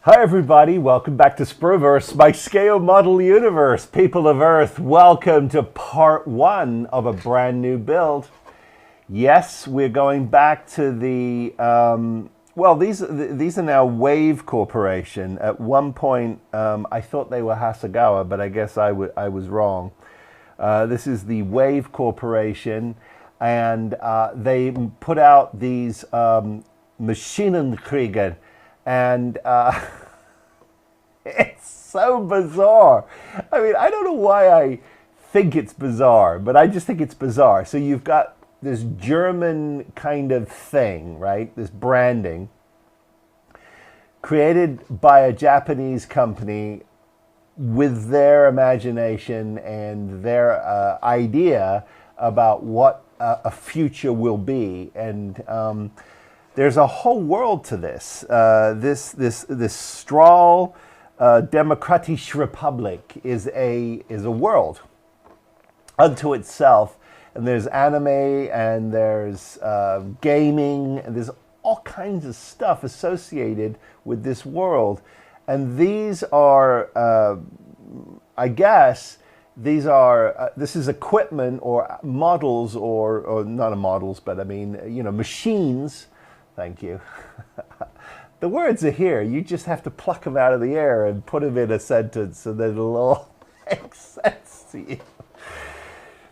Hi everybody, welcome back to Spruverse, my scale model universe. People of Earth, welcome to part one of a brand new build. Yes, we're going back to the, these are now Wave Corporation. At one point, I thought they were Hasegawa, but I guess I was wrong. This is the Wave Corporation, and they put out these MachienenKrigen. And it's so bizarre. I mean, I don't know why I think it's bizarre, but I just think it's bizarre. So you've got this German kind of thing, right? This branding created by a Japanese company with their imagination and their idea about what a future will be. And there's a whole world to this. This Strahl Demokratische Republic is a world unto itself, and there's anime and there's gaming and there's all kinds of stuff associated with this world. And these are, I guess, these are this is equipment or models or not models, but I mean machines. Thank you. The words are here. You just have to pluck them out of the air and put them in a sentence so that it'll all make sense to you.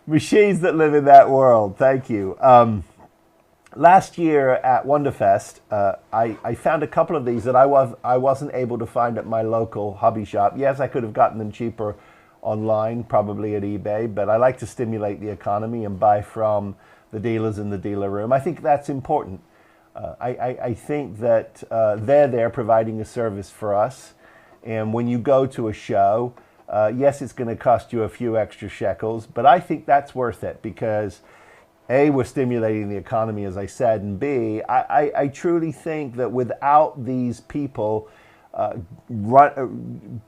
Machines that live in that world. Thank you. Last year at Wonderfest, I found a couple of these that I wasn't able to find at my local hobby shop. Yes, I could have gotten them cheaper online, probably at eBay, but I like to stimulate the economy and buy from the dealers in the dealer room. I think that's important. I think that they're there providing a service for us. And when you go to a show, yes, it's going to cost you a few extra shekels, but I think that's worth it because A, we're stimulating the economy, as I said, and B, I truly think that without these people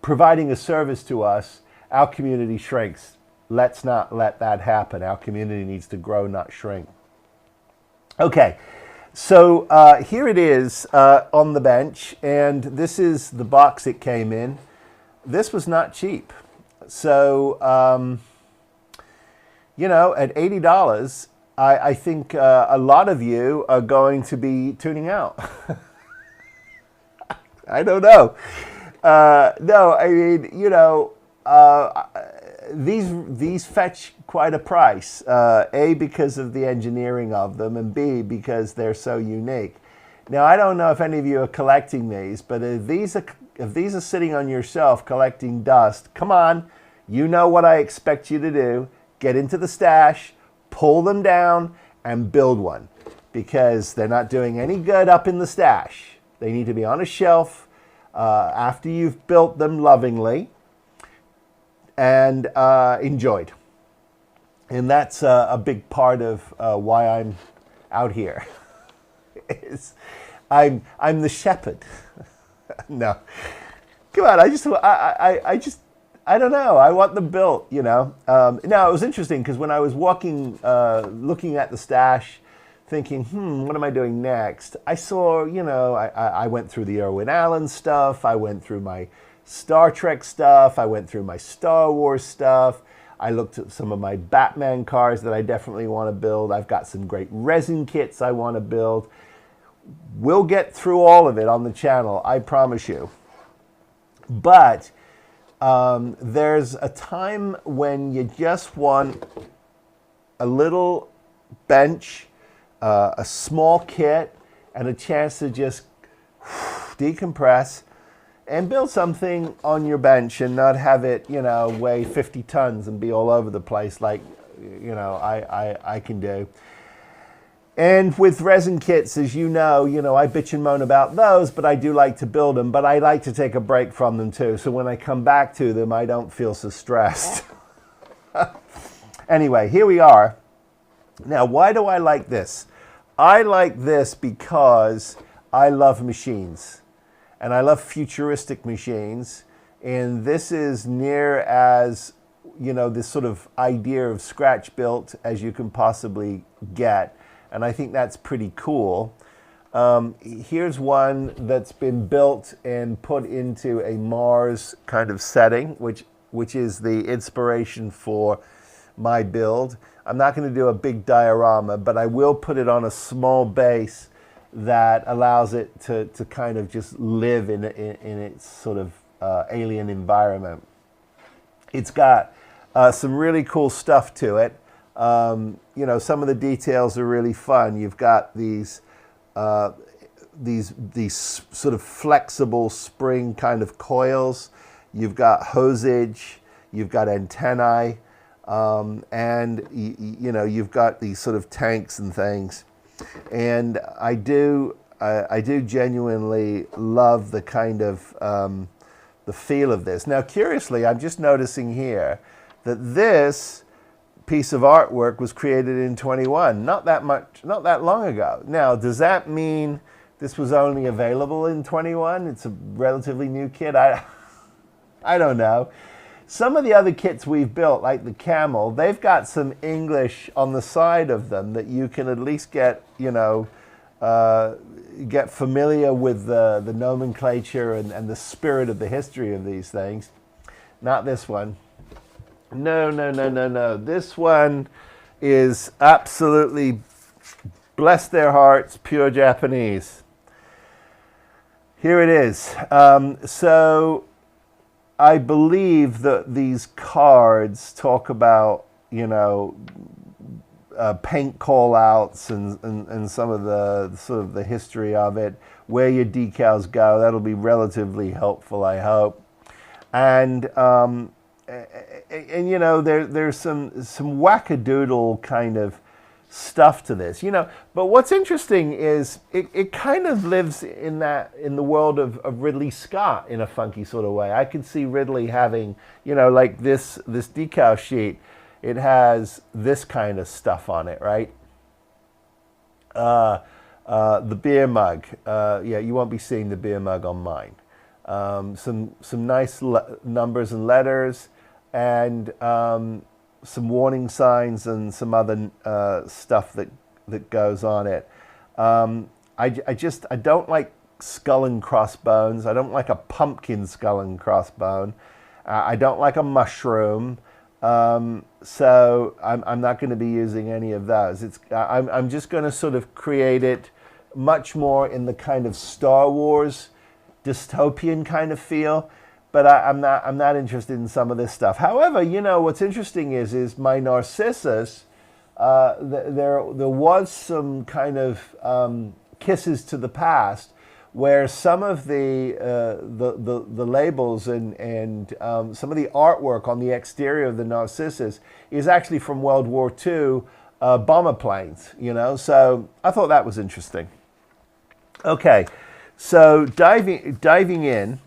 providing a service to us, our community shrinks. Let's not let that happen. Our community needs to grow, not shrink. Okay. So here it is on the bench, and this is the box it came in. This was not cheap. So, at $80, I think a lot of you are going to be tuning out. I don't know. No, I mean, these fetch quite a price. A, because of the engineering of them, and B, because they're so unique. Now, I don't know if any of you are collecting these, but if these are sitting on your shelf collecting dust, come on, you know what I expect you to do. Get into the stash, pull them down, and build one. Because they're not doing any good up in the stash. They need to be on a shelf after you've built them lovingly and enjoyed. And that's a big part of why I'm out here. I'm the shepherd. No, come on. I don't know. I want them built. Now it was interesting because when I was walking, looking at the stash, thinking, what am I doing next? I saw, I went through the Irwin Allen stuff. I went through my Star Trek stuff. I went through my Star Wars stuff. I looked at some of my Batman cars that I definitely want to build. I've got some great resin kits I want to build. We'll get through all of it on the channel, I promise you. But there's a time when you just want a little bench, a small kit, and a chance to just decompress and build something on your bench and not have it, weigh 50 tons and be all over the place like, I can do. And with resin kits, as you know, I bitch and moan about those, but I do like to build them, but I like to take a break from them too. So when I come back to them, I don't feel so stressed. Anyway, here we are. Now, why do I like this? I like this because I love machines. And I love futuristic machines. And this is near as, this sort of idea of scratch built as you can possibly get. And I think that's pretty cool. Here's one that's been built and put into a Mars kind of setting, which is the inspiration for my build. I'm not going to do a big diorama, but I will put it on a small base that allows it to kind of just live in its sort of alien environment. It's got some really cool stuff to it. You know, some of the details are really fun. You've got these sort of flexible spring kind of coils. You've got hosage. You've got antennae. And you know, you've got these sort of tanks and things. And I do genuinely love the kind of the feel of this. Now, curiously, I'm just noticing here that this piece of artwork was created in 21, not that long ago. Now, does that mean this was only available in 21? It's a relatively new kit. I don't know. Some of the other kits we've built, like the Camel, they've got some English on the side of them that you can at least get, you know, get familiar with the nomenclature and the spirit of the history of these things. Not this one. No. This one is absolutely, bless their hearts, pure Japanese. Here it is. So I believe that these cards talk about, you know, paint call-outs and some of the sort of the history of it, where your decals go. That'll be relatively helpful, I hope. And you know, there's some wackadoodle kind of stuff to this, you know. But what's interesting is it kind of lives in the world of Ridley Scott in a funky sort of way. I could see Ridley having, you know, like this decal sheet. It has this kind of stuff on it, right? The beer mug. Yeah, you won't be seeing the beer mug on mine. Some nice numbers and letters, and some warning signs and some other stuff that goes on it. I don't like skull and crossbones. I don't like a pumpkin skull and crossbone. I don't like a mushroom. So I'm not going to be using any of those. I'm just going to sort of create it much more in the kind of Star Wars dystopian kind of feel. But I'm not interested in some of this stuff. However, you know, what's interesting is my Narcissus. There was some kind of kisses to the past, where some of the labels and some of the artwork on the exterior of the Narcissus is actually from World War II bomber planes. You know, so I thought that was interesting. Okay, so diving in.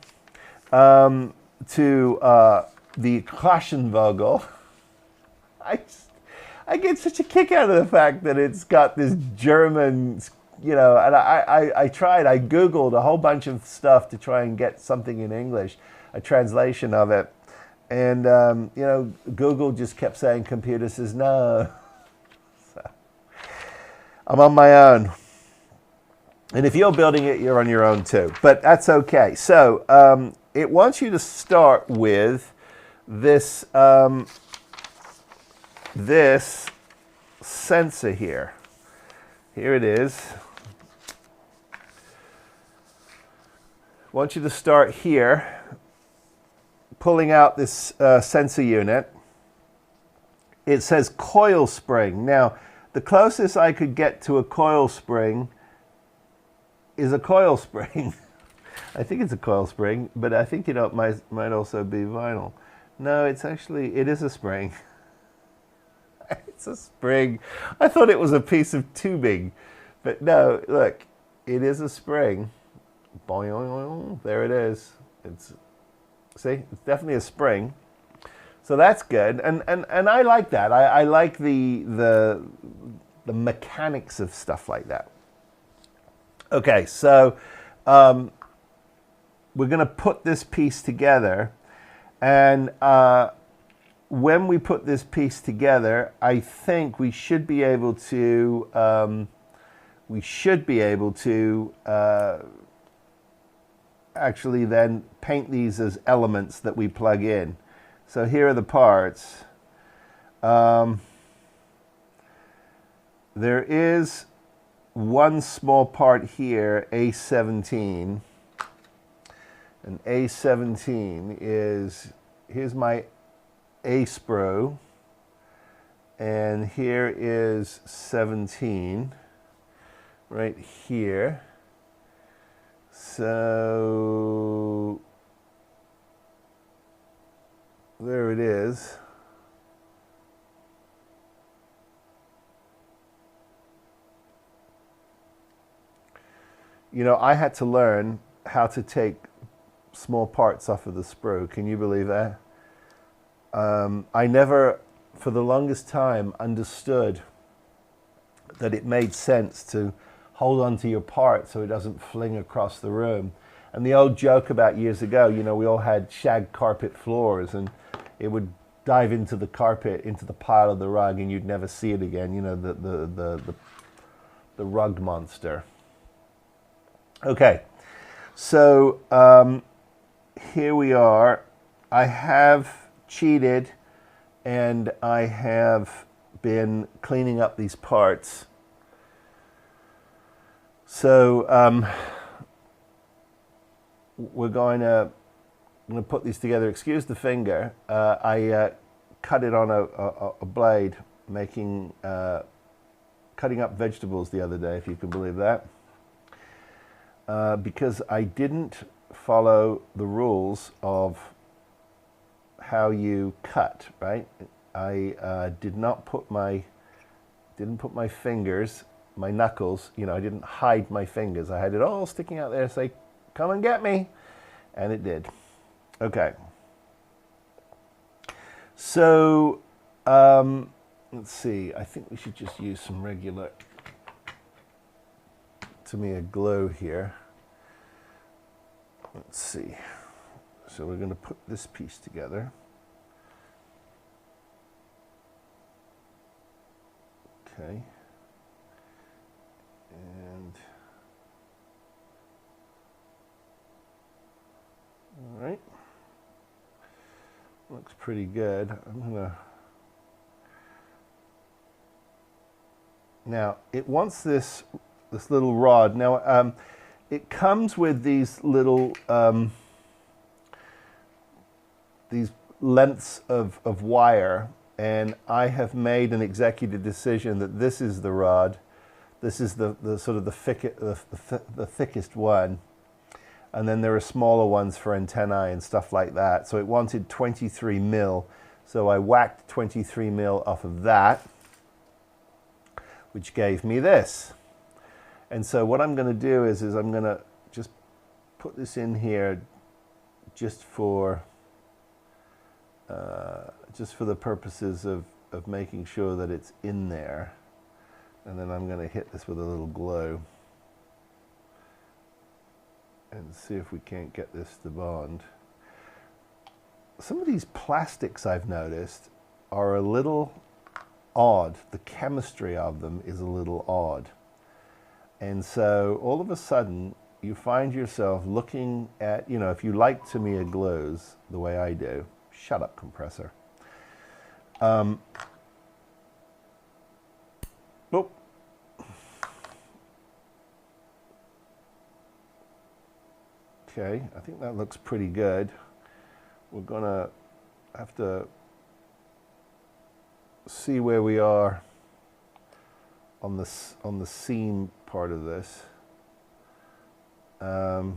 To the Krachenvogel. I get such a kick out of the fact that it's got this German, you know, and I Googled a whole bunch of stuff to try and get something in English, a translation of it. And, you know, Google just kept saying, computer says no. So, I'm on my own. And if you're building it, you're on your own too. But that's okay. So, it wants you to start with this this sensor here. Here it is. I want you to start here, pulling out this sensor unit. It says coil spring. Now, the closest I could get to a coil spring is a coil spring. I think it's a coil spring, but I think, you know, it might also be vinyl. No, it is a spring. It's a spring. I thought it was a piece of tubing, but no, look, it is a spring. Boing, there it is. See, it's definitely a spring. So that's good, and I like that. I like the mechanics of stuff like that. Okay, so we're going to put this piece together, and when we put this piece together, I think we should be able to we should be able to actually then paint these as elements that we plug in. So here are the parts. There is one small part here, A17. And A17 is, here's my A sprue, and here is 17 right here. So there it is. You know, I had to learn how to take small parts off of the sprue. Can you believe that? I never, for the longest time, understood that it made sense to hold on to your part so it doesn't fling across the room. And the old joke about years ago, you know, we all had shag carpet floors and it would dive into the carpet, into the pile of the rug, and you'd never see it again, you know, the rug monster. Okay, so here we are. I have cheated and I have been cleaning up these parts. So I'm going to put these together. Excuse the finger. I cut it on a blade, cutting up vegetables the other day, if you can believe that. Because I didn't follow the rules of how you cut, right? I didn't put my fingers, my knuckles, you know, I didn't hide my fingers. I had it all sticking out there, say, come and get me. And it did. Okay. So, let's see. I think we should just use some regular Tamiya glue here. Let's see. So we're going to put this piece together. Okay. And all right. Looks pretty good. I'm going to now it wants this little rod. Now it comes with these little these lengths of wire, and I have made an executive decision that this is the rod. This is the sort of the thickest one, and then there are smaller ones for antennae and stuff like that. So it wanted 23 mil, so I whacked 23 mil off of that, which gave me this. And so what I'm going to do is I'm going to just put this in here just for the purposes of making sure that it's in there. And then I'm going to hit this with a little glue and see if we can't get this to bond. Some of these plastics I've noticed are a little odd. The chemistry of them is a little odd. And so all of a sudden you find yourself looking at, you know, if you like Tamiya glues the way I do, shut up, compressor. Oh. Okay, I think that looks pretty good. We're gonna have to see where we are on the seam part of this. But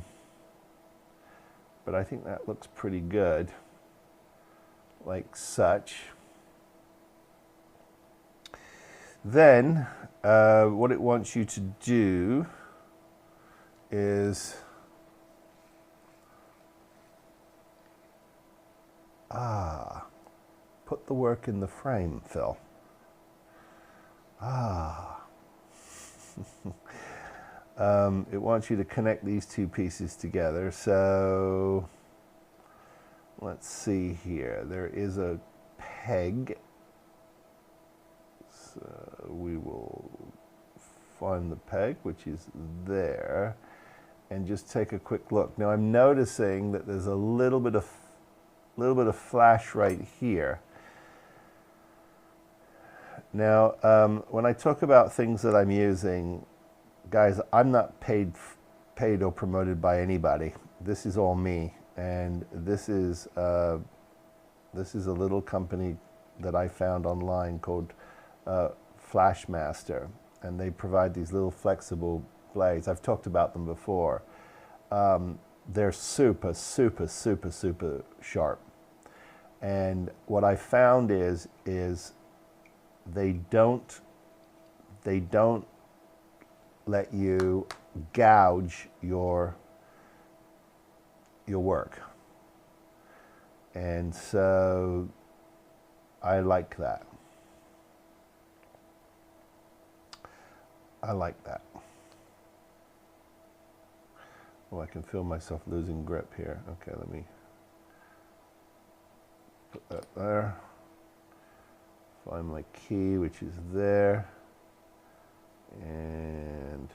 I think that looks pretty good, like such. Then what it wants you to do is put the work in the frame, Phil. It wants you to connect these two pieces together. So let's see here. There is a peg. So we will find the peg, which is there, and just take a quick look. Now I'm noticing that there's a little bit of flash right here. Now, when I talk about things that I'm using, guys, I'm not paid or promoted by anybody. This is all me, and this is a little company that I found online called Flashmaster, and they provide these little flexible blades. I've talked about them before. They're super, super, super, super sharp, and what I found is they don't let you gouge your work, and so I like that. I like that. Oh, I can feel myself losing grip here. Okay, let me put that there. Find my key, which is there, and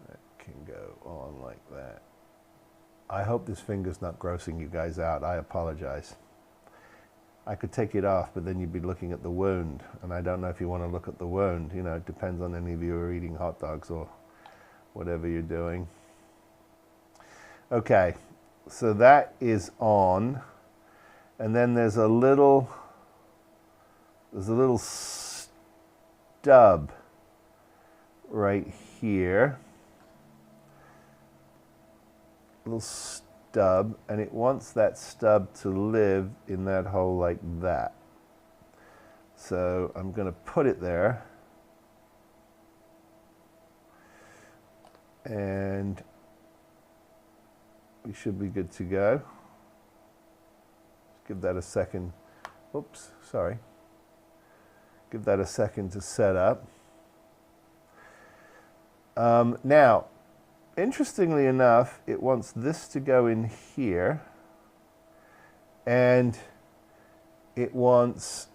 that can go on like that. I hope this finger's not grossing you guys out. I apologize. I could take it off, but then you'd be looking at the wound, and I don't know if you want to look at the wound. You know, it depends on any of you who are eating hot dogs or whatever you're doing. Okay, so that is on, and then there's a little stub right here, little stub, and it wants that stub to live in that hole like that. So I'm going to put it there, and we should be good to go. Give that a second. Oops, sorry. Give that a second to set up. Now, interestingly enough, it wants this to go in here, and it wants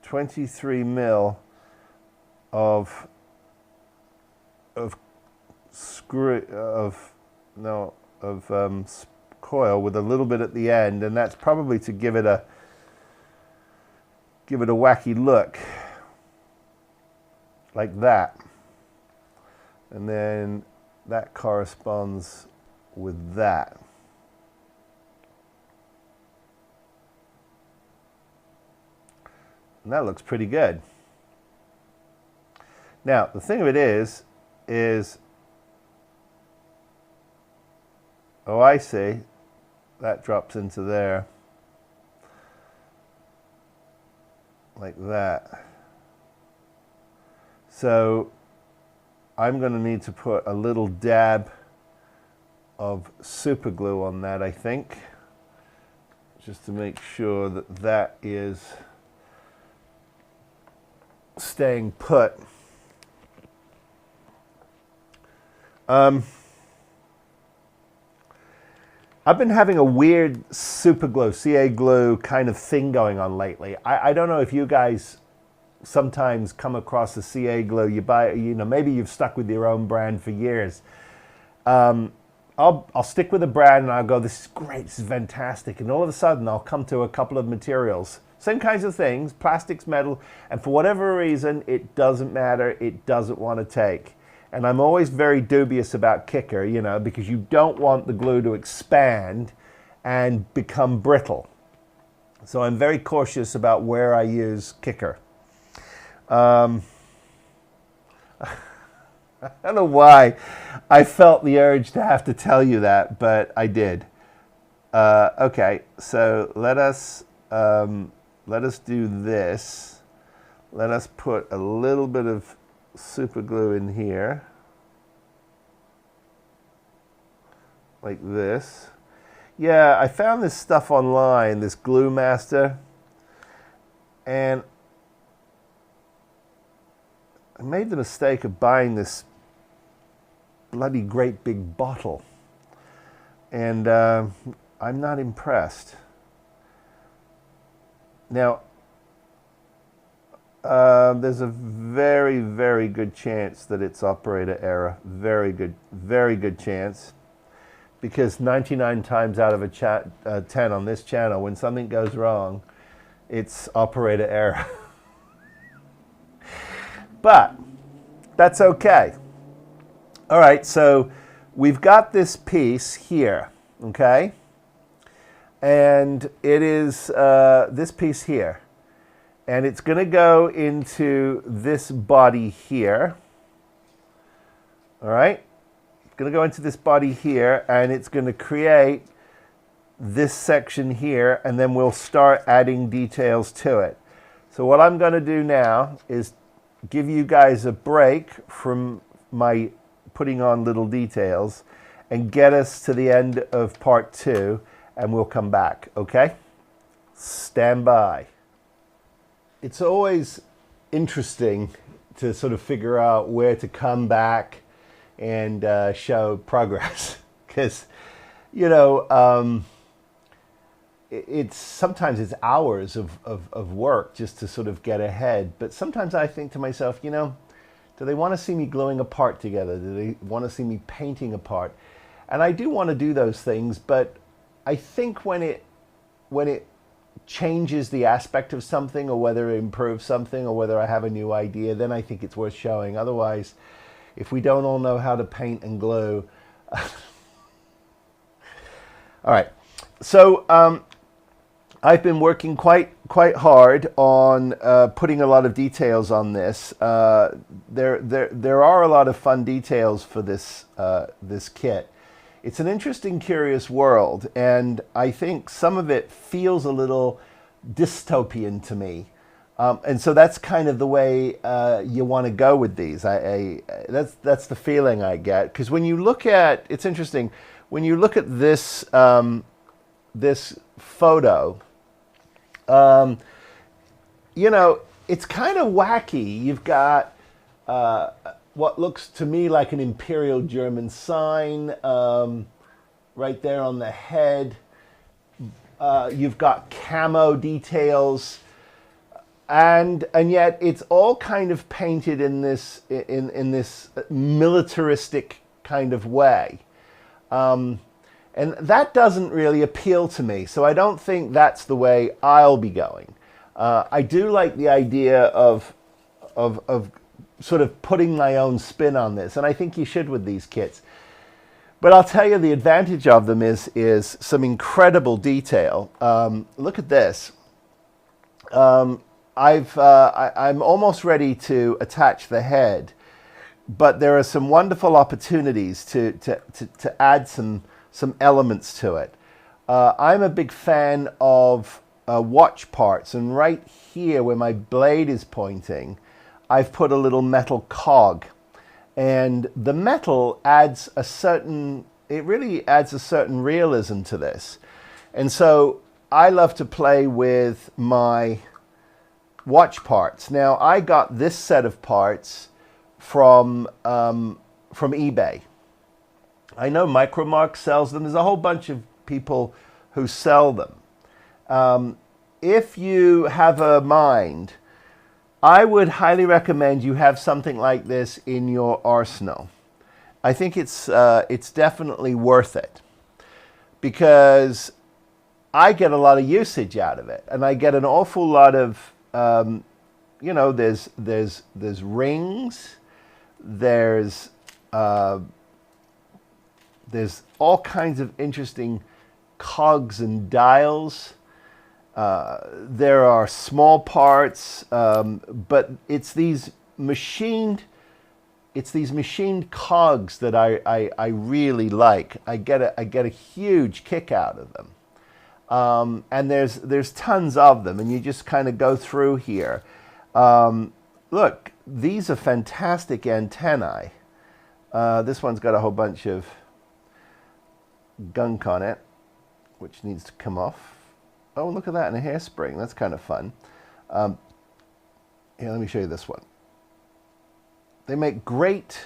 23 mil of coil with a little bit at the end, and that's probably to give it a wacky look like that, and then that corresponds with that. And that looks pretty good. Now the thing of it is oh, I see, that drops into there like that. So I'm going to need to put a little dab of super glue on that, I think, just to make sure that that is staying put. I've been having a weird super glue, CA glue kind of thing going on lately. I don't know if you guys sometimes come across the CA glue. You buy, you know, maybe you've stuck with your own brand for years. I'll stick with a brand and I'll go, this is great, this is fantastic. And all of a sudden I'll come to a couple of materials, same kinds of things, plastics, metal, and for whatever reason, it doesn't matter, it doesn't want to take. And I'm always very dubious about Kicker, you know, because you don't want the glue to expand and become brittle. So I'm very cautious about where I use Kicker. I don't know why I felt the urge to have to tell you that, but I did. Okay, so let us do this. Let us put a little bit of super glue in here like this. Yeah, I found this stuff online, this Glue Master, and I made the mistake of buying this bloody great big bottle, and I'm not impressed. Now, there's a very, very good chance that it's operator error. Very good chance. Because 99 times out of 10 on this channel, when something goes wrong, it's operator error. But that's okay. All right, so we've got this piece here, okay? And it is this piece here. And it's going to go into this body here. All right? It's going to go into this body here, and it's going to create this section here, and then we'll start adding details to it. So what I'm going to do now is give you guys a break from my putting on little details and get us to the end of part 2, and we'll come back, okay? Stand by. It's always interesting to sort of figure out where to come back and show progress, because, you know, sometimes it's hours of work just to sort of get ahead. But sometimes I think to myself, you know, do they want to see me gluing a part together? Do they want to see me painting a part? And I do want to do those things, but I think when it changes the aspect of something, or whether it improves something, or whether I have a new idea, then I think it's worth showing. Otherwise, if we don't all know how to paint and glue. All right, so I've been working quite hard on putting a lot of details on this. There are a lot of fun details for this this kit. It's an interesting, curious world, and I think some of it feels a little dystopian to me. And so that's kind of the way you want to go with these. That's the feeling I get. Because when you look at, it's interesting, when you look at this, this photo, you know, it's kind of wacky. You've got what looks to me like an Imperial German sign right there on the head. You've got camo details, and yet it's all kind of painted in this in this militaristic kind of way, and that doesn't really appeal to me. So I don't think that's the way I'll be going. I do like the idea of sort of putting my own spin on this, and I think you should with these kits. But I'll tell you, the advantage of them is some incredible detail. Look at this. I'm almost ready to attach the head, but there are some wonderful opportunities to add some elements to it. I'm a big fan of watch parts, and right here where my blade is pointing, I've put a little metal cog, and the metal adds it really adds a certain realism to this. And so I love to play with my watch parts. Now, I got this set of parts from eBay. I know Micromark sells them. There's a whole bunch of people who sell them. If you have a mind, I would highly recommend you have something like this in your arsenal. I think it's definitely worth it, because I get a lot of usage out of it, and I get an awful lot of, you know, there's rings, there's all kinds of interesting cogs and dials. There are small parts, but it's these machined cogs that I really like. I get a huge kick out of them, and there's tons of them, and you just kind of go through here. Look, these are fantastic antennae. This one's got a whole bunch of gunk on it, which needs to come off. Oh, look at that, and a hairspring. That's kind of fun. Here, let me show you this one. They make great,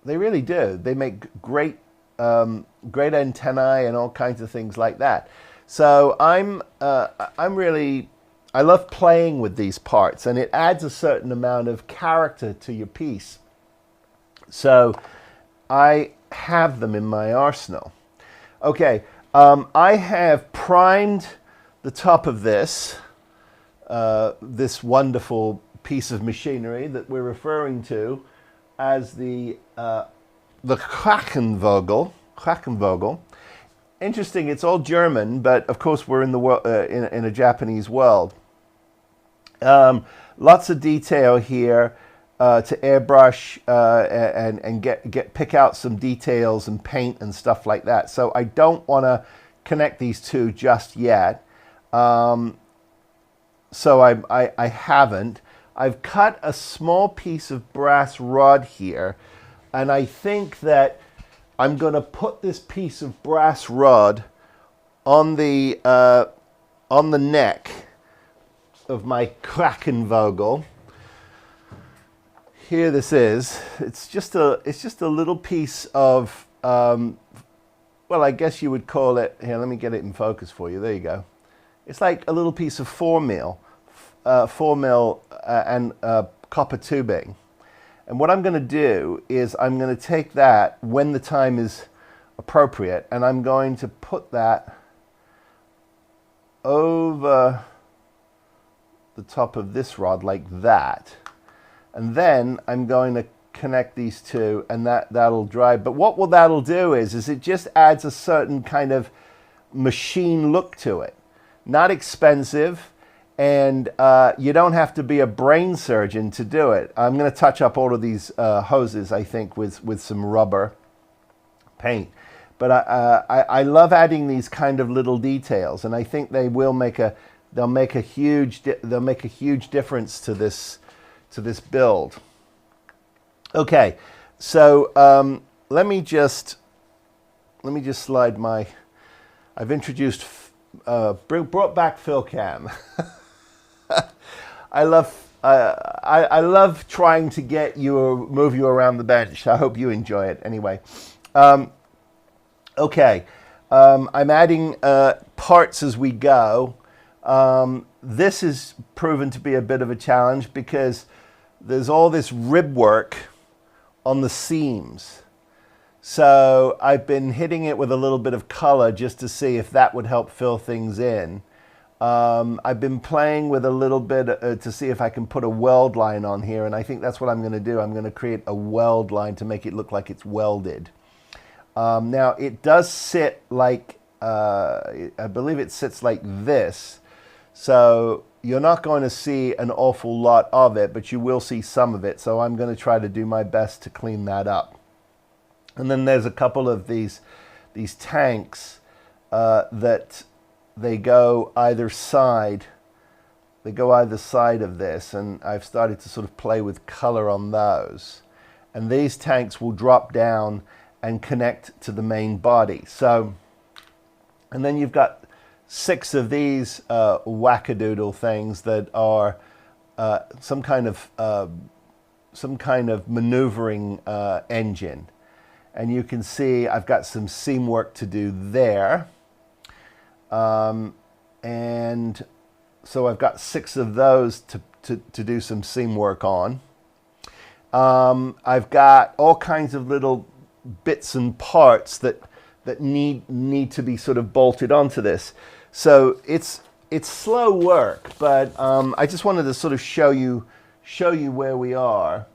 they really do. They make great, great antennae and all kinds of things like that. So I love playing with these parts, and it adds a certain amount of character to your piece. So I have them in my arsenal. Okay, I have primed the top of this wonderful piece of machinery that we're referring to as the Krachenvogel. Krachenvogel. Interesting, it's all German, but of course we're in the world, in a Japanese world. Lots of detail here to airbrush and pick out some details and paint and stuff like that. So I don't want to connect these two just yet. So I haven't. I've cut a small piece of brass rod here, and I think that I'm going to put this piece of brass rod on the neck of my Krachenvogel. Here this is. It's just a little piece of well, I guess you would call it. Here, let me get it in focus for you. There you go. It's like a little piece of 4mm and copper tubing. And what I'm going to do is I'm going to take that when the time is appropriate, and I'm going to put that over the top of this rod like that. And then I'm going to connect these two, and that'll dry. But what that'll do is it just adds a certain kind of machine look to it. Not expensive. And you don't have to be a brain surgeon to do it. I'm going to touch up all of these hoses, I think, with some rubber paint. But I love adding these kind of little details, and I think they'll make a huge difference to this build. Okay, so let me just slide my. I've introduced brought back PhilCam. I love trying to move you around the bench. I hope you enjoy it anyway. Okay, I'm adding parts as we go. This has proven to be a bit of a challenge because there's all this rib work on the seams. So I've been hitting it with a little bit of color just to see if that would help fill things in. I've been playing with a little bit to see if I can put a weld line on here, and I think that's what I'm going to do. I'm going to create a weld line to make it look like it's welded. Now it does sit like, I believe it sits like this, so you're not going to see an awful lot of it, but you will see some of it, so I'm going to try to do my best to clean that up. And then there's a couple of these tanks that they go either side. They go either side of this, and I've started to sort of play with color on those. And these tanks will drop down and connect to the main body. So, and then you've got 6 of these wackadoodle things that are some kind of maneuvering engine. And you can see I've got some seam work to do there. And so I've got 6 of those to do some seam work on. I've got all kinds of little bits and parts that need to be sort of bolted onto this. So it's slow work, but I just wanted to sort of show you where we are.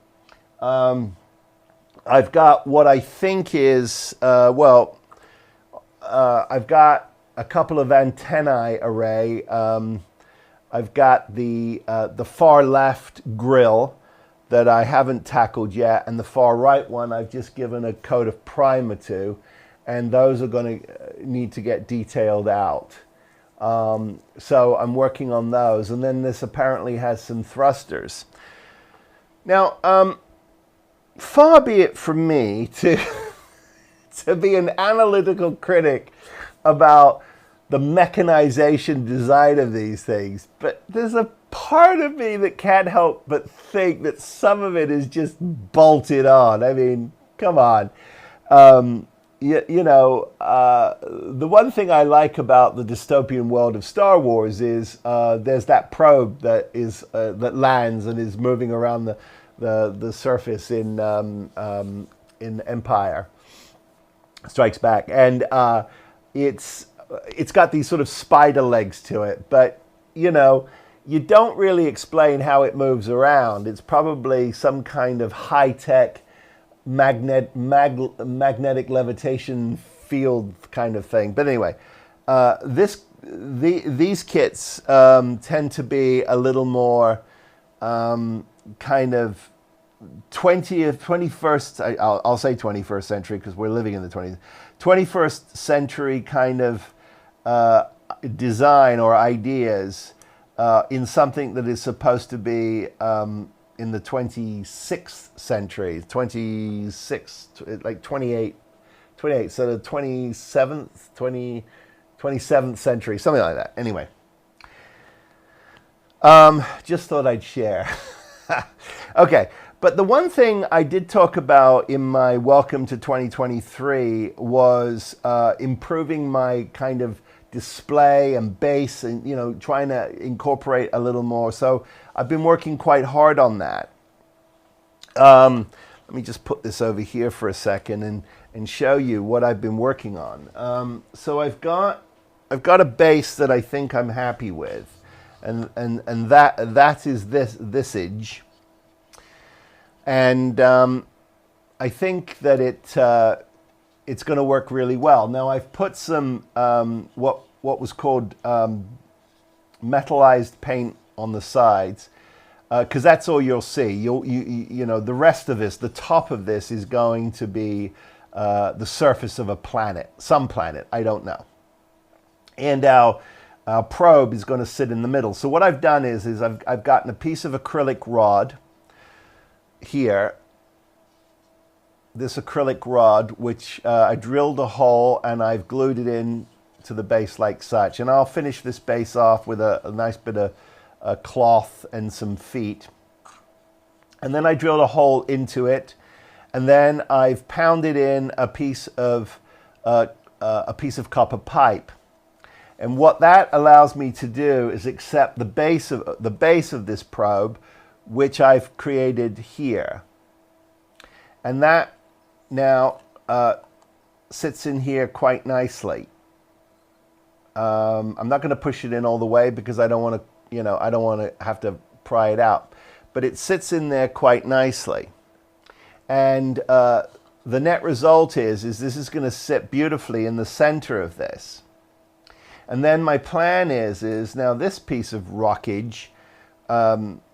I've got what I think is, I've got a couple of antennae array. I've got the far left grill that I haven't tackled yet, and the far right one I've just given a coat of primer to, and those are going to need to get detailed out. So I'm working on those, and then this apparently has some thrusters. Now, far be it from me to be an analytical critic about the mechanization design of these things, but there's a part of me that can't help but think that some of it is just bolted on. I mean, come on. the one thing I like about the dystopian world of Star Wars is there's that probe that lands and is moving around the surface in Empire Strikes Back, and it's got these sort of spider legs to it, but you don't really explain how it moves around. It's probably some kind of high-tech magnetic levitation field kind of thing. But anyway, these kits tend to be a little more kind of 21st, I'll say 21st century because we're living in the 21st century kind of design or ideas in something that is supposed to be in the 26th century, 28, so the 27th century, something like that. Anyway, just thought I'd share. Okay, but the one thing I did talk about in my Welcome to 2023 was improving my kind of display and base, and trying to incorporate a little more. So I've been working quite hard on that. Let me just put this over here for a second and show you what I've been working on. So I've got a base that I think I'm happy with, and that is this visage, and I think that it's going to work really well. Now I've put some what was called metallized paint on the sides, because that's all you'll see. The rest of this, the top of this, is going to be the surface of a planet, some planet, I don't know. And our probe is going to sit in the middle. So what I've done is I've gotten a piece of acrylic rod here, this acrylic rod, which I drilled a hole and I've glued it in to the base like such. And I'll finish this base off with a nice bit of cloth and some feet. And then I drilled a hole into it, and then I've pounded in a piece of copper pipe. And what that allows me to do is accept the base of this probe, which I've created here. And that now sits in here quite nicely. I'm not going to push it in all the way because I don't want to have to pry it out. But it sits in there quite nicely. And the net result is this is going to sit beautifully in the center of this. And then my plan is now this piece of rockage,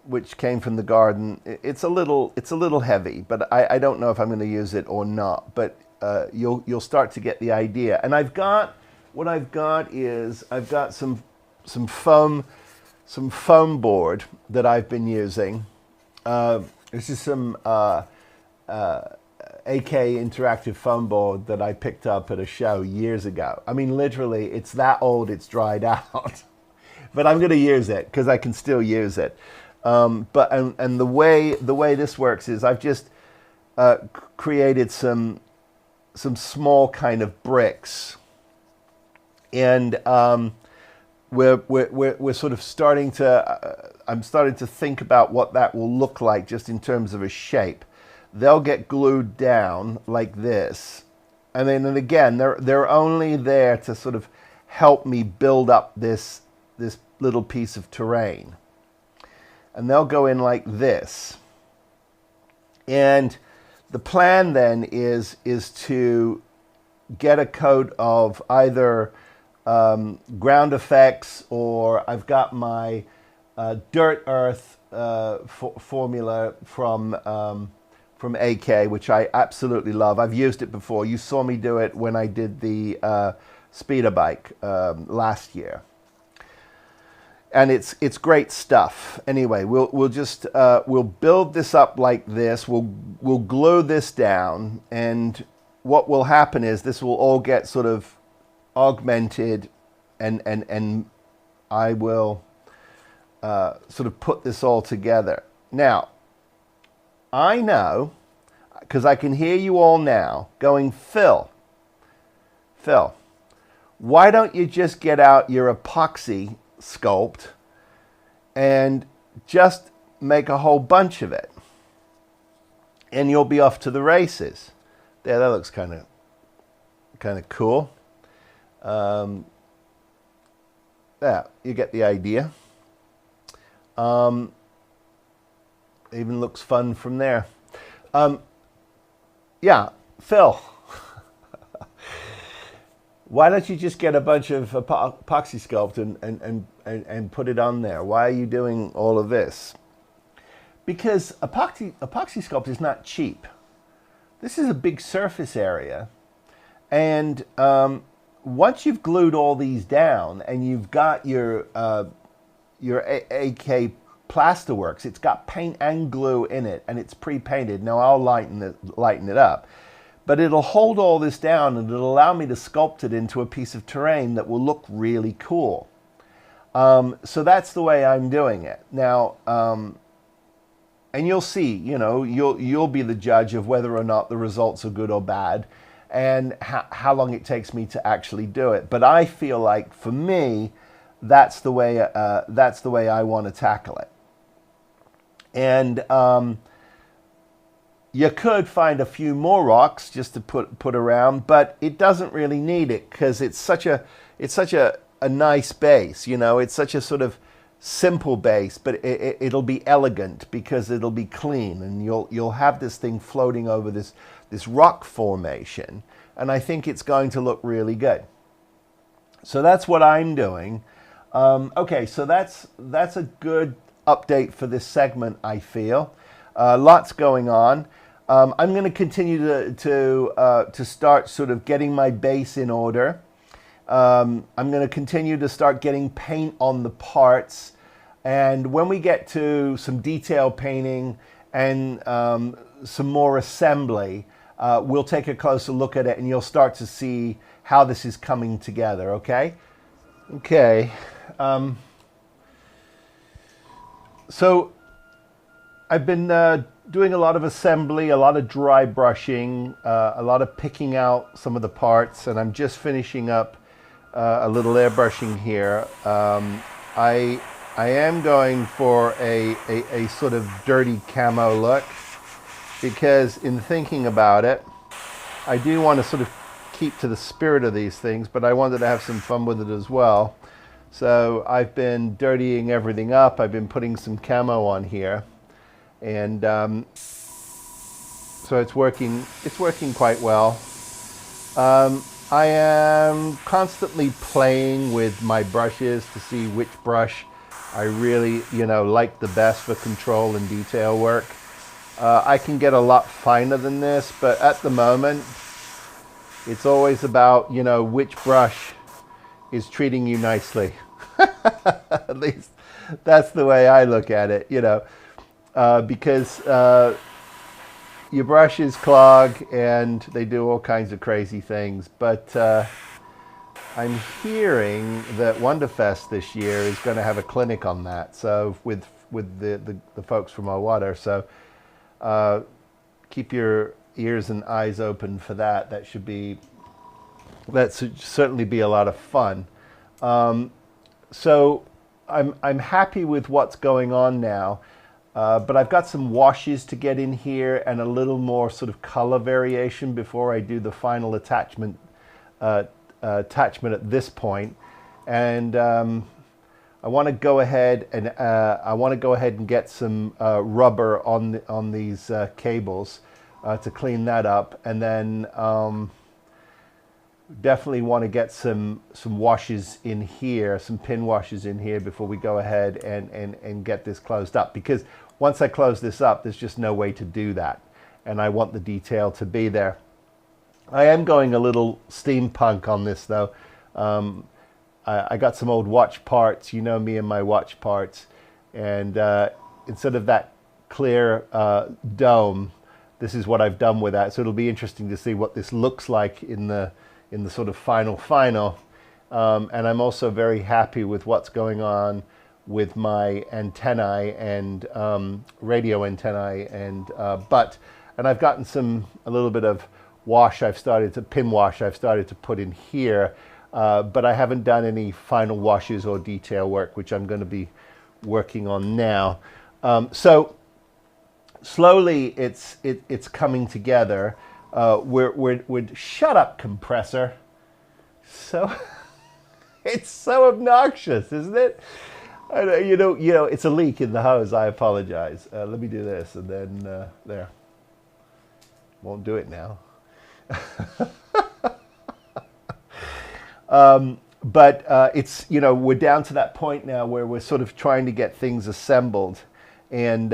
which came from the garden, it's a little heavy, but I don't know if I'm going to use it or not. But you'll start to get the idea. And I've got some foam board that I've been using. This is some AK interactive foam board that I picked up at a show years ago. I mean, literally, it's that old, it's dried out. But I'm going to use it because I can still use it. But the way this works is I've just created some small kind of bricks, and we're sort of starting to. I'm starting to think about what that will look like just in terms of a shape. They'll get glued down like this, and again they're only there to sort of help me build up this little piece of terrain. And they'll go in like this. And the plan then is to get a coat of either ground effects, or I've got my dirt earth formula from AK, which I absolutely love. I've used it before. You saw me do it when I did the speeder bike last year. And it's great stuff. Anyway, we'll build this up like this. We'll glue this down, and what will happen is this will all get sort of augmented, and I will sort of put this all together. Now, I know, because I can hear you all now going, Phil, Phil, why don't you just get out your epoxy sculpt and just make a whole bunch of it, and you'll be off to the races. There, that looks kind of cool. Yeah, you get the idea. Even looks fun from there. Yeah, Phil, why don't you just get a bunch of epoxy sculpt and put it on there? Why are you doing all of this? Because epoxy sculpt is not cheap. This is a big surface area, and once you've glued all these down and you've got your AK Plasterworks, it's got paint and glue in it, and it's pre-painted. Now I'll lighten it up, but it'll hold all this down, and it'll allow me to sculpt it into a piece of terrain that will look really cool. So that's the way I'm doing it now. And you'll see, you know, you'll be the judge of whether or not the results are good or bad, and how long it takes me to actually do it. But I feel like, for me, that's the way I want to tackle it. And you could find a few more rocks just to put around, but it doesn't really need it, because it's such a nice base. You know, it's such a sort of simple base, but it'll be elegant because it'll be clean, and you'll have this thing floating over this rock formation, and I think it's going to look really good. So that's what I'm doing. Okay, so that's a good update for this segment, I feel. Lots going on. I'm going to continue to start sort of getting my base in order. I'm going to continue to start getting paint on the parts, and when we get to some detail painting and some more assembly, we'll take a closer look at it, and you'll start to see how this is coming together. Okay? Okay. So I've been doing a lot of assembly, a lot of dry brushing, a lot of picking out some of the parts, and I'm just finishing up a little airbrushing here. I am going for a sort of dirty camo look, because in thinking about it, I do want to sort of keep to the spirit of these things, but I wanted to have some fun with it as well. So I've been dirtying everything up. I've been putting some camo on here, and so it's working quite well. I am constantly playing with my brushes to see which brush I really, like the best for control and detail work. I can get a lot finer than this, but at the moment, it's always about, which brush is treating you nicely. At least that's the way I look at it, because your brushes clog and they do all kinds of crazy things. But I'm hearing that Wonderfest this year is going to have a clinic on that. So with the folks from Owada. So keep your ears and eyes open for that. That should certainly be a lot of fun. So I'm happy with what's going on now. But I've got some washes to get in here and a little more sort of color variation before I do the final attachment at this point. And I want to go ahead and get some rubber on these cables to clean that up, and then definitely want to get some washes in here, some pin washes in here before we go ahead and get this closed up, because once I close this up, there's just no way to do that, and I want the detail to be there. I am going a little steampunk on this, though. I got some old watch parts, me and my watch parts, and instead of that clear dome, this is what I've done with that. So it'll be interesting to see what this looks like in the sort of final. And I'm also very happy with what's going on with my antennae and radio antennae and I've gotten a little bit of wash pin wash I've started to put in here, but I haven't done any final washes or detail work, which I'm going to be working on now. So slowly it's coming together. We're shut up, compressor. So it's so obnoxious, isn't it? You know, it's a leak in the hose. I apologize. Let me do this, and then there. Won't do it now. But it's, you know, we're down to that point now where we're sort of trying to get things assembled, and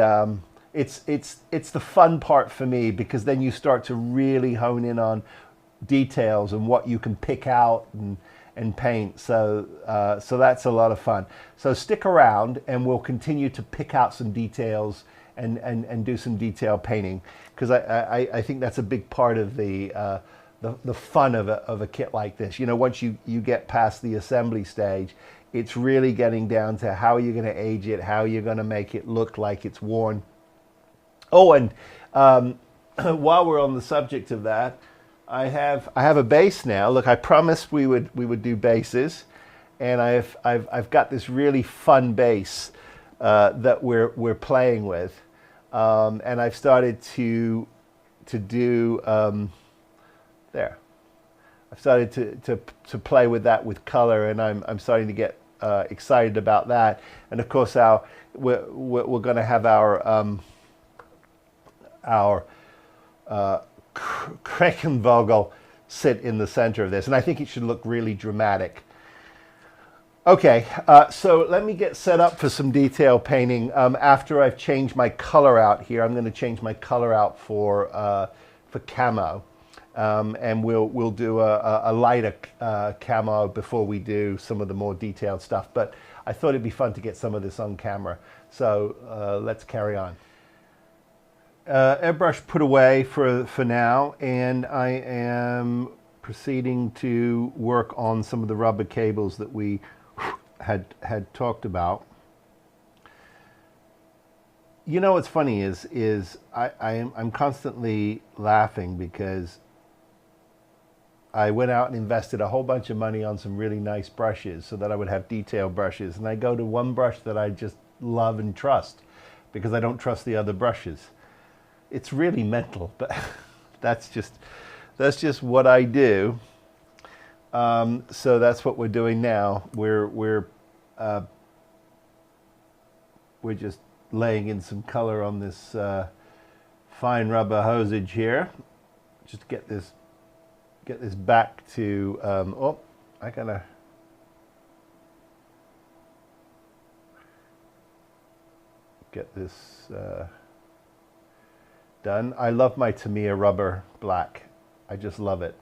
it's the fun part for me, because then you start to really hone in on details and what you can pick out and paint. So that's a lot of fun. So stick around, and we'll continue to pick out some details and do some detail painting, because I think that's a big part of the fun of a kit like this. You know, once you get past the assembly stage, it's really getting down to how you're going to age it, how you're going to make it look like it's worn. Oh, and while we're on the subject of that, I have a base now. Look, I promised we would do bases, and I've got this really fun base that we're playing with, and I've started to do there. I've started to play with that with color, and I'm starting to get excited about that. And of course, we're going to have our Krachenvogel sit in the center of this, and I think it should look really dramatic. Okay, so let me get set up for some detail painting. After I've changed my color out here, I'm going to change my color out for camo, and we'll do a lighter camo before we do some of the more detailed stuff. But I thought it'd be fun to get some of this on camera. So let's carry on. Airbrush put away for now, and I am proceeding to work on some of the rubber cables that we had talked about. You know what's funny is I'm constantly laughing, because I went out and invested a whole bunch of money on some really nice brushes so that I would have detail brushes, and I go to one brush that I just love and trust because I don't trust the other brushes. It's really mental, but that's just what I do. So that's what we're doing now. We're just laying in some color on this fine rubber hosage here. Just get this back to. Oh, I gotta. Get this. Done. I love my Tamiya rubber black. I just love it.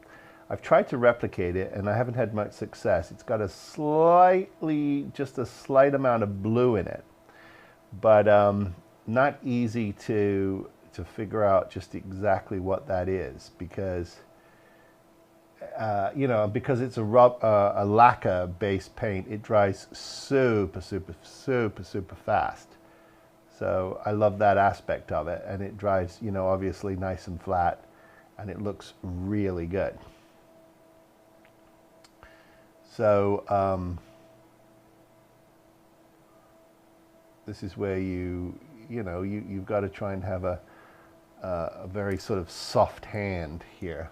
I've tried to replicate it, and I haven't had much success. It's got just a slight amount of blue in it, but not easy to figure out just exactly what that is, because you know, because it's a lacquer-based paint, it dries super fast. So I love that aspect of it, and it dries, you know, obviously nice and flat, and it looks really good. So this is where you've got to try and have a very sort of soft hand here,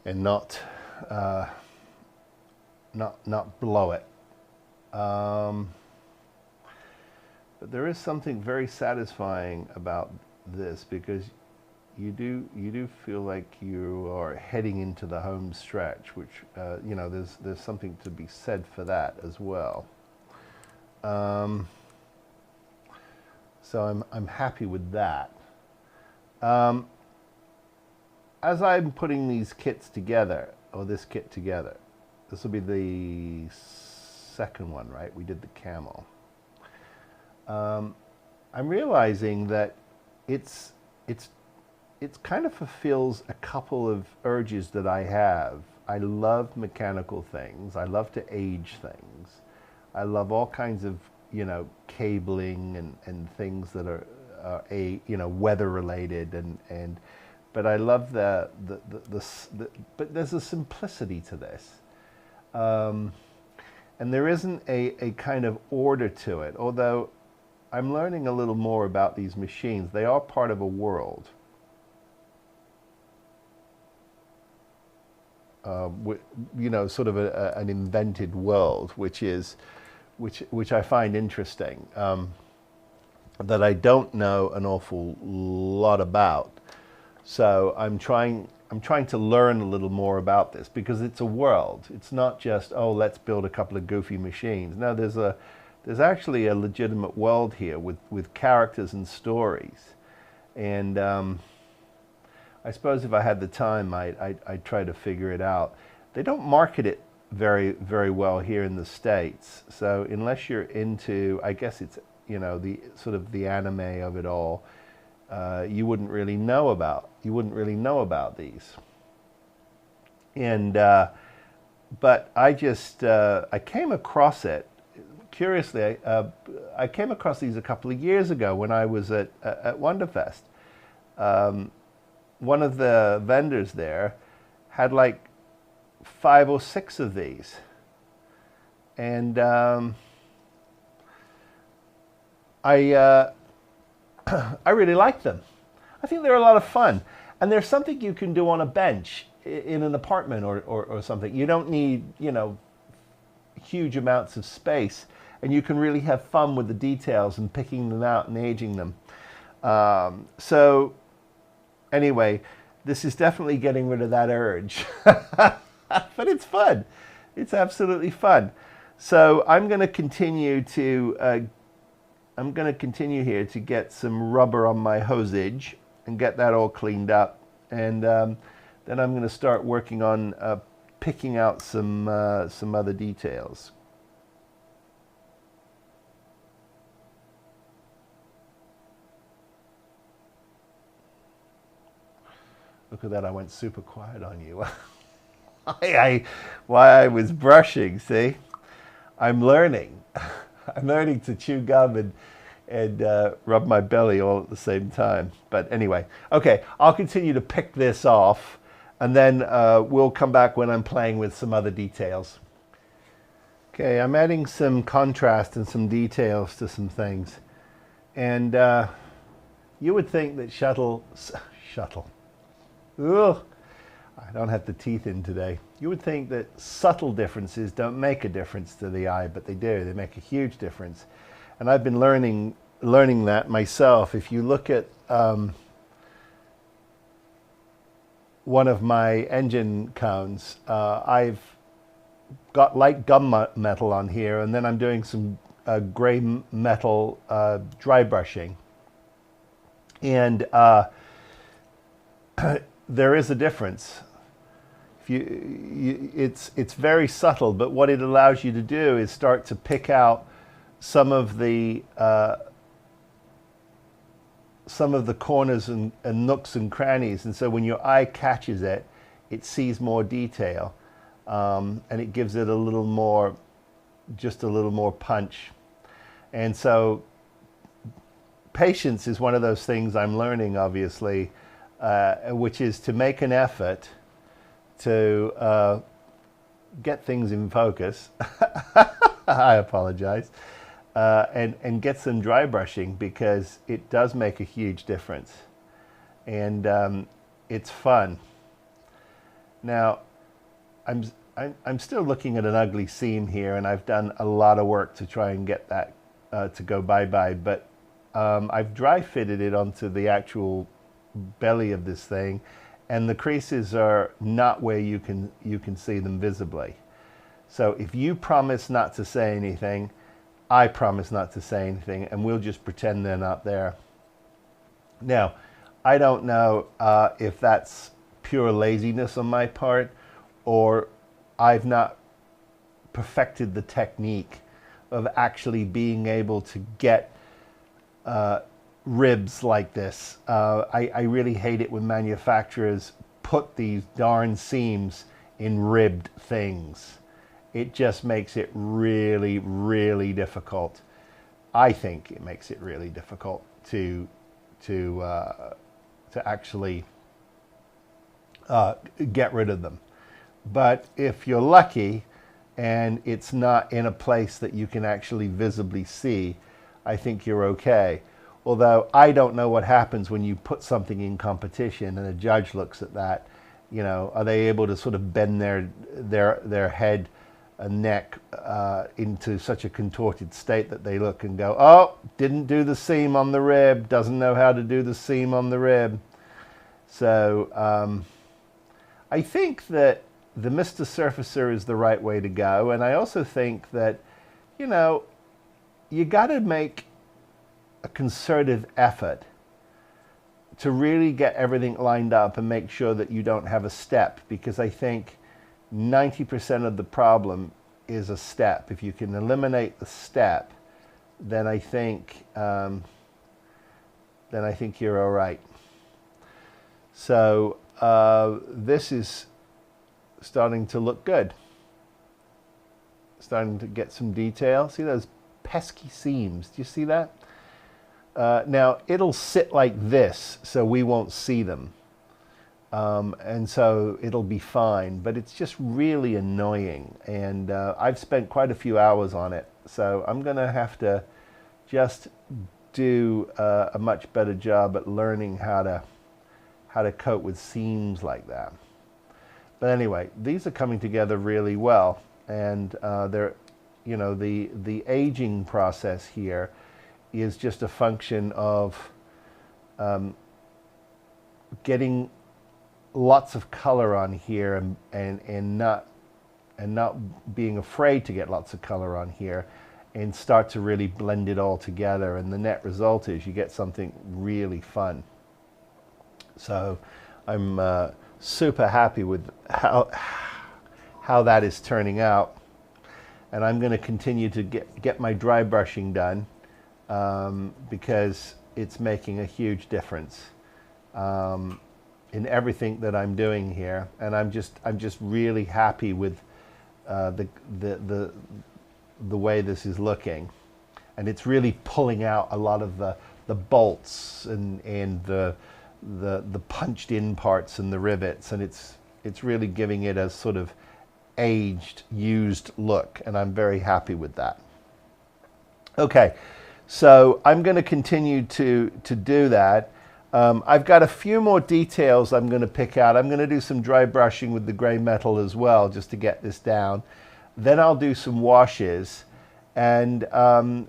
and not blow it. But there is something very satisfying about this, because you do feel like you are heading into the home stretch, which you know, there's something to be said for that as well. So I'm happy with that. As I'm putting these kits together, or this kit together, this will be the second one, right? We did the camel. I'm realizing that it's kind of fulfills a couple of urges that I have. I love mechanical things. I love to age things. I love all kinds of, you know, cabling and things that are you know, weather related, and but I love but there's a simplicity to this. And there isn't a kind of order to it, although I'm learning a little more about these machines. They are part of a world. You know, sort of an invented world, which I find interesting, that I don't know an awful lot about. So I'm trying to learn a little more about this, because it's a world. It's not just, oh, let's build a couple of goofy machines. No, there's actually a legitimate world here with characters and stories. And I suppose if I had the time, I'd try to figure it out. They don't market it very, very well here in the States. So unless you're into, I guess it's, you know, the sort of the anime of it all, you wouldn't really know about these. And but I came across it curiously. I came across these a couple of years ago when I was at Wonderfest. One of the vendors there had like 5 or 6 of these, and I really like them. I think they're a lot of fun, and there's something you can do on a bench in an apartment or something. You don't need, you know, huge amounts of space, and you can really have fun with the details and picking them out and aging them. So anyway, this is definitely getting rid of that urge, but it's fun. It's absolutely fun. So I'm going to continue here to get some rubber on my hosage and get that all cleaned up, and then I'm going to start working on picking out some other details. Look at that, I went super quiet on you. Why I was brushing, see? I'm learning. I'm learning to chew gum and rub my belly all at the same time. But anyway, okay, I'll continue to pick this off, and then we'll come back when I'm playing with some other details. Okay, I'm adding some contrast and some details to some things. And you would think that shuttle, ugh, I don't have the teeth in today. You would think that subtle differences don't make a difference to the eye, but they do. They make a huge difference. And I've been learning that myself. If you look at one of my engine cones, I've got light gunmetal on here, and then I'm doing some gray metal dry brushing. And there is a difference. It's very subtle, but what it allows you to do is start to pick out some of the corners and nooks and crannies, and so when your eye catches it, it sees more detail, and it gives it just a little more punch. And so patience is one of those things I'm learning, obviously, which is to make an effort to get things in focus. I apologize. And get some dry brushing, because it does make a huge difference, and it's fun. Now, I'm still looking at an ugly seam here, and I've done a lot of work to try and get that to go bye-bye, but I've dry fitted it onto the actual belly of this thing, and the creases are not where you can see them visibly. So if you promise not to say anything, I promise not to say anything, and we'll just pretend they're not there. Now, I don't know if that's pure laziness on my part, or I've not perfected the technique of actually being able to get ribs like this. I really hate it when manufacturers put these darn seams in ribbed things. It just makes it really, really difficult. I think it makes it really difficult to actually get rid of them. But if you're lucky and it's not in a place that you can actually visibly see, I think you're okay. Although I don't know what happens when you put something in competition and a judge looks at that. You know, are they able to sort of bend their head and neck into such a contorted state that they look and go, oh, didn't do the seam on the rib, doesn't know how to do the seam on the rib. So I think that the Mr. Surfacer is the right way to go. And I also think that, you know, you got to make a concerted effort to really get everything lined up and make sure that you don't have a step, because I think 90% of the problem is a step. If you can eliminate the step, then I think you're all right. So this is starting to look good. Starting to get some detail. See those pesky seams? Do you see that? Now it'll sit like this, so we won't see them. And so it'll be fine, but it's just really annoying. And I've spent quite a few hours on it, so I'm going to have to just do a much better job at learning how to coat with seams like that. But anyway, these are coming together really well, and they're, you know, the aging process here is just a function of getting lots of color on here and not being afraid to get lots of color on here and start to really blend it all together, and the net result is you get something really fun. So I'm super happy with how that is turning out, and I'm going to continue to get my dry brushing done because it's making a huge difference in everything that I'm doing here, and I'm just really happy with the way this is looking, and it's really pulling out a lot of the bolts and the punched in parts and the rivets, and it's really giving it a sort of aged, used look, and I'm very happy with that. Okay, so I'm going to continue to do that. I've got a few more details I'm going to pick out. I'm going to do some dry brushing with the gray metal as well, just to get this down. Then I'll do some washes, and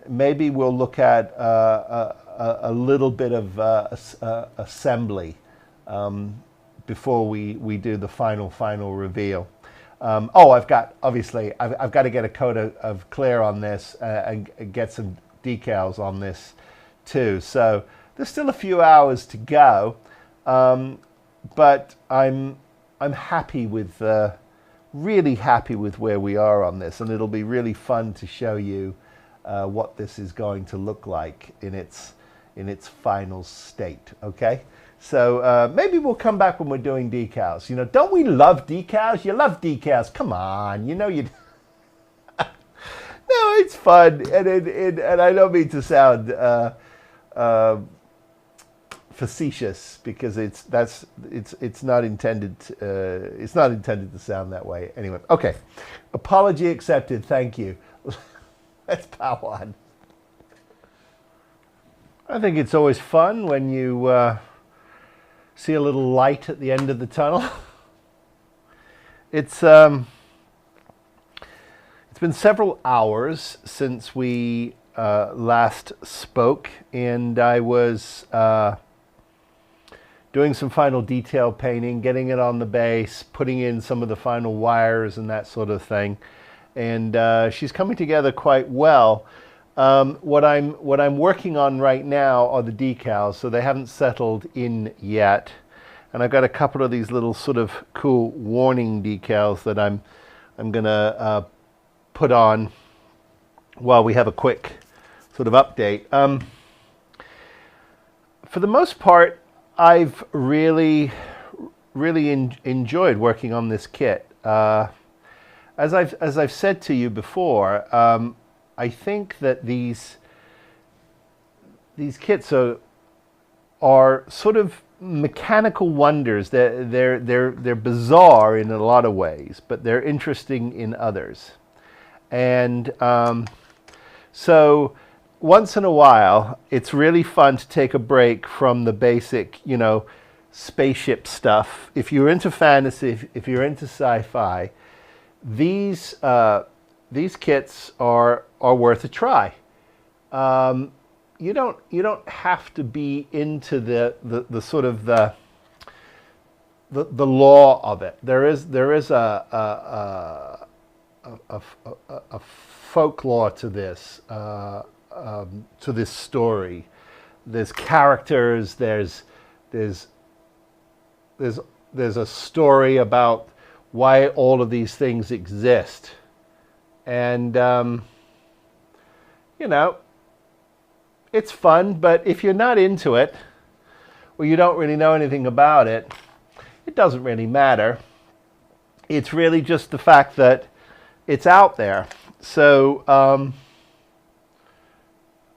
maybe we'll look at a little bit of assembly before we do the final reveal. Oh, I've got to get a coat of clear on this and get some decals on this too. So there's still a few hours to go, but I'm happy with really happy with where we are on this, and it'll be really fun to show you what this is going to look like in its final state. Okay, so maybe we'll come back when we're doing decals. You know, don't we love decals? You love decals. Come on, you know you. No, it's fun, and I don't mean to sound facetious, because it's not intended to sound that way. Anyway, okay, apology accepted. Thank you. Let's power on. I think it's always fun when you see a little light at the end of the tunnel. It's been several hours since we last spoke, and I was doing some final detail painting, getting it on the base, putting in some of the final wires and that sort of thing. And she's coming together quite well. What I'm working on right now are the decals, so they haven't settled in yet. And I've got a couple of these little sort of cool warning decals that I'm gonna put on while we have a quick sort of update. For the most part, I've really enjoyed working on this kit. As I've said to you before, I think that these kits are sort of mechanical wonders. They're bizarre in a lot of ways, but they're interesting in others. And so once in a while, it's really fun to take a break from the basic, spaceship stuff. If you're into fantasy, if you're into sci-fi, these kits are worth a try. You don't have to be into the sort of the law of it. There is a folklore to this story. There's characters. There's a story about why all of these things exist, and it's fun. But if you're not into it, or you don't really know anything about it, it doesn't really matter. It's really just the fact that it's out there. So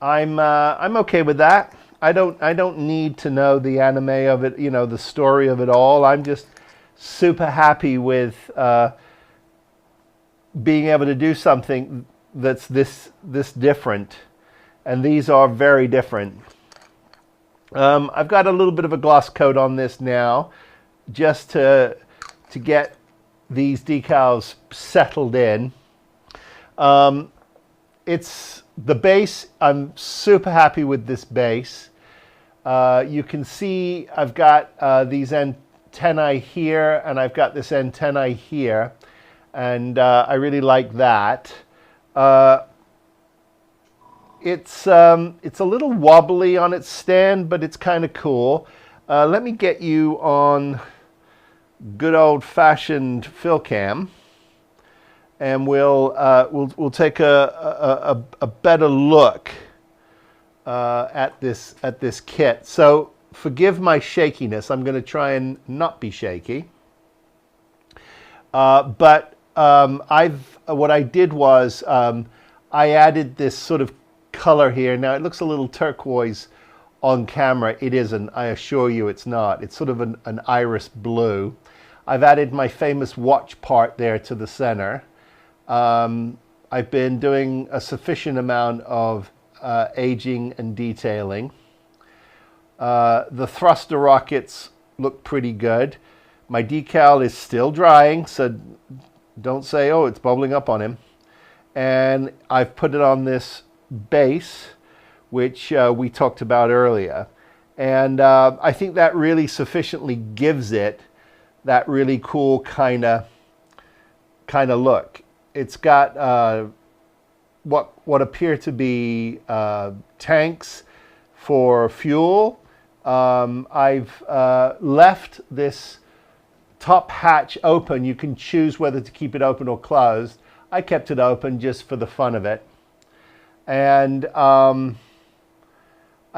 I'm okay with that. I don't need to know the anime of it, the story of it all. I'm just super happy with being able to do something that's this different, and these are very different. I've got a little bit of a gloss coat on this now, just to get these decals settled in. It's the base. I'm super happy with this base. You can see I've got these antennae here, and I've got this antennae here, and I really like that. It's a little wobbly on its stand, but it's kind of cool. Let me get you on good old-fashioned fill cam, and we'll take a better look at this kit. So forgive my shakiness. I'm going to try and not be shaky. But what I did was I added this sort of color here. Now it looks a little turquoise on camera. It isn't. I assure you, it's not. It's sort of an iris blue. I've added my famous watch part there to the center. I've been doing a sufficient amount of aging and detailing. The thruster rockets look pretty good. My decal is still drying, so don't say, oh, it's bubbling up on him. And I've put it on this base, which we talked about earlier. And I think that really sufficiently gives it that really cool kind of look. It's got what appear to be tanks for fuel. I've left this top hatch open. You can choose whether to keep it open or closed. I kept it open just for the fun of it. And I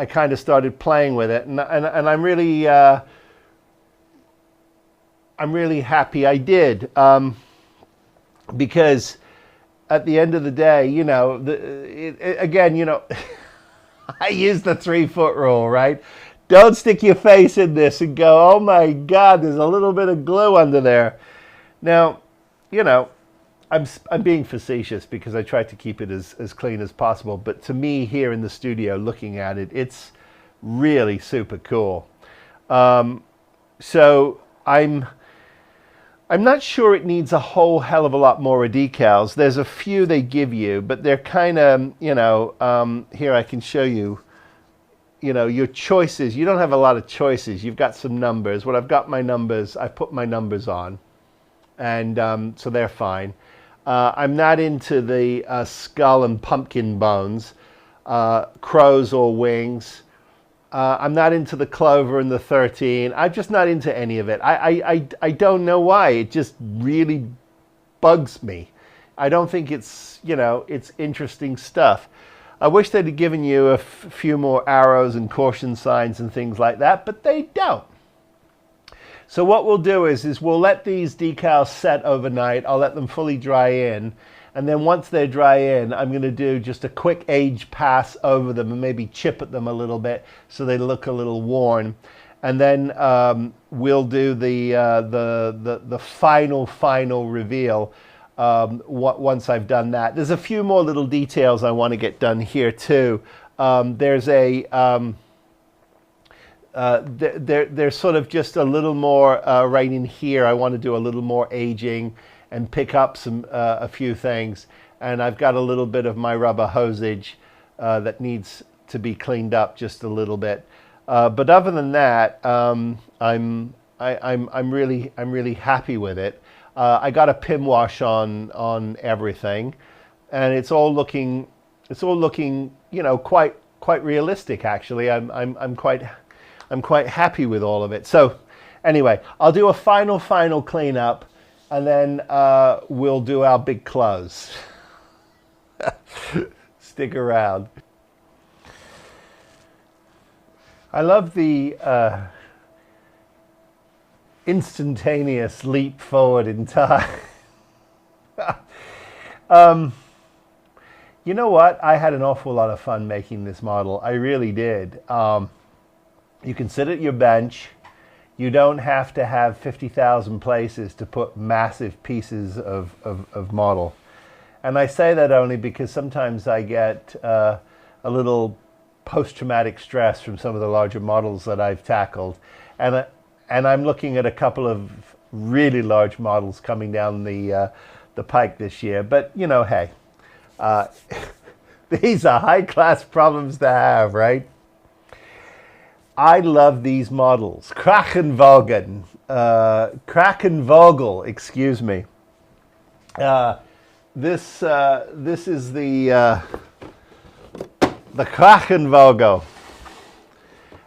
kind of started playing with it, and I'm really happy I did, because at the end of the day, again, I use the 3-foot rule, right? Don't stick your face in this and go, oh my God, there's a little bit of glue under there. Now, I'm being facetious because I try to keep it as clean as possible. But to me, here in the studio, looking at it, it's really super cool. So I'm not sure it needs a whole hell of a lot more decals. There's a few they give you, but they're kind of, here I can show you, your choices. You don't have a lot of choices. You've got some numbers. When I've got my numbers, I put my numbers on, and so they're fine. I'm not into the skull and pumpkin bones, crows or wings. I'm not into the clover and the 13. I'm just not into any of it. I don't know why. It just really bugs me. I don't think it's, it's interesting stuff. I wish they'd have given you a few more arrows and caution signs and things like that, but they don't. So what we'll do is we'll let these decals set overnight. I'll let them fully dry in. And then once they dry in, I'm going to do just a quick age pass over them and maybe chip at them a little bit so they look a little worn. and then we'll do the final reveal once I've done that. There's a few more little details I want to get done here too. There's sort of just a little more right in here. I want to do a little more aging and pick up a few things. And I've got a little bit of my rubber hosage that needs to be cleaned up just a little bit. But other than that, I'm really happy with it. I got a PIM wash on everything, and it's all looking quite realistic actually. I'm quite happy with all of it. So anyway, I'll do a final cleanup, and then we'll do our big close. Stick around. I love the instantaneous leap forward in time. You know what? I had an awful lot of fun making this model. I really did. You can sit at your bench. You don't have to have 50,000 places to put massive pieces of model. And I say that only because sometimes I get a little post-traumatic stress from some of the larger models that I've tackled. And I'm looking at a couple of really large models coming down the pike this year. But, you know, hey, these are high-class problems to have, right? I love these models. Krachenvogel, excuse me. This is the Krachenvogel,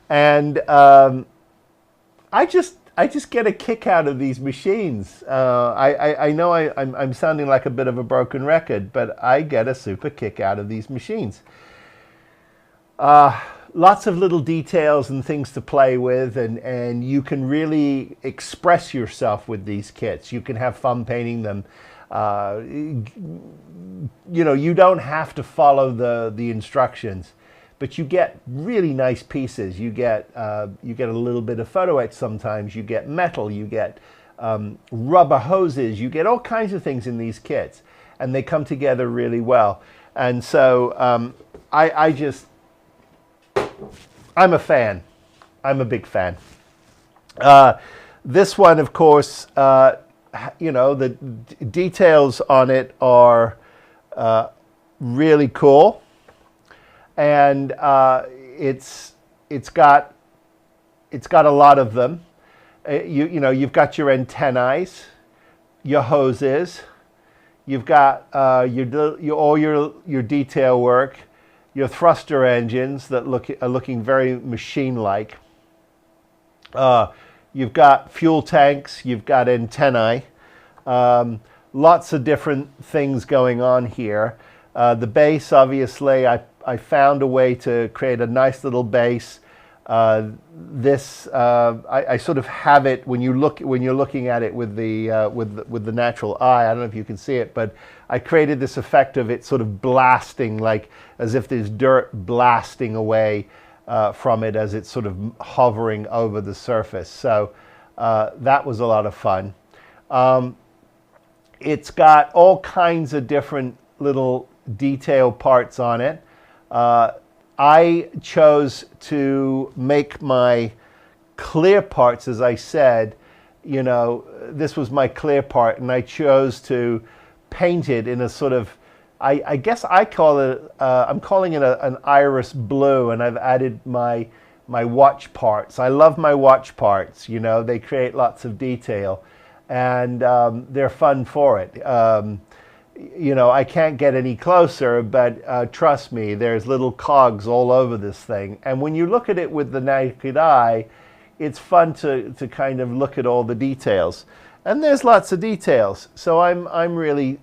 and I just get a kick out of these machines. I know I'm sounding like a bit of a broken record, but I get a super kick out of these machines. Lots of little details and things to play with, and you can really express yourself with these kits. You can have fun painting them. You know, you don't have to follow the instructions, but you get really nice pieces. You get a little bit of photo etch sometimes. You get metal. You get rubber hoses. You get all kinds of things in these kits, and they come together really well. And so I'm a fan. I'm a big fan. This one, of course, you know, the details on it are really cool, and it's got a lot of them. You know, you've got your antennae, your hoses, you've got all your detail work, your thruster engines that are looking very machine-like. You've got fuel tanks, you've got antennae, lots of different things going on here. The base, obviously, I found a way to create a nice little base. I sort of have it when you're looking at it with the natural eye. I don't know if you can see it, but I created this effect of it sort of blasting, like as if there's dirt blasting away from it as it's sort of hovering over the surface. So that was a lot of fun. It's got all kinds of different little detail parts on it. I chose to make my clear parts, as I said, you know, this was my clear part, and I chose to paint it in a sort of, I guess I call it, I'm calling it an iris blue, and I've added my watch parts. I love my watch parts, you know, they create lots of detail, and they're fun for it. You know, I can't get any closer, but trust me, there's little cogs all over this thing. And when you look at it with the naked eye, it's fun to kind of look at all the details. And there's lots of details. So I'm really,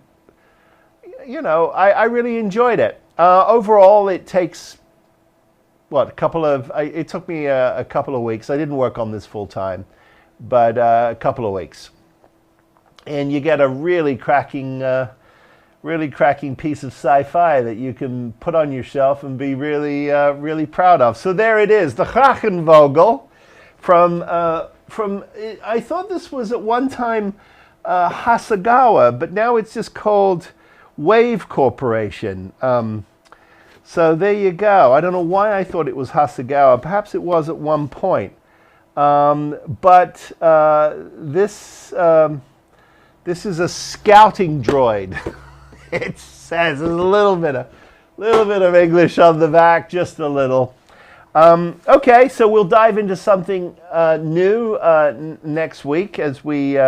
you know, I really enjoyed it. Overall, it takes, what, it took me a couple of weeks. I didn't work on this full time, but a couple of weeks. And you get a really cracking piece of sci-fi that you can put on your shelf and be really proud of. So there it is, the Krachenvogel from I thought this was at one time Hasegawa, but now it's just called Wave Corporation. So there you go. I don't know why I thought it was Hasegawa. Perhaps it was at one point. But this is a scouting droid. It says a little bit of English on the back, just a little. Okay, so we'll dive into something new next week as we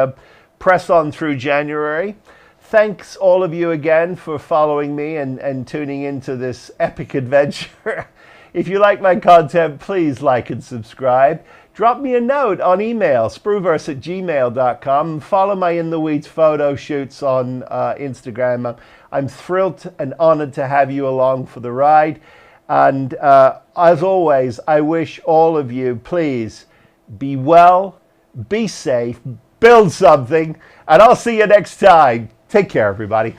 press on through January. Thanks all of you again for following me and tuning into this epic adventure. If you like my content, please like and subscribe. Drop me a note on email, spruverse@gmail.com. Follow my In the Weeds photo shoots on Instagram. I'm thrilled and honored to have you along for the ride. And as always, I wish all of you, please, be well, be safe, build something, and I'll see you next time. Take care, everybody.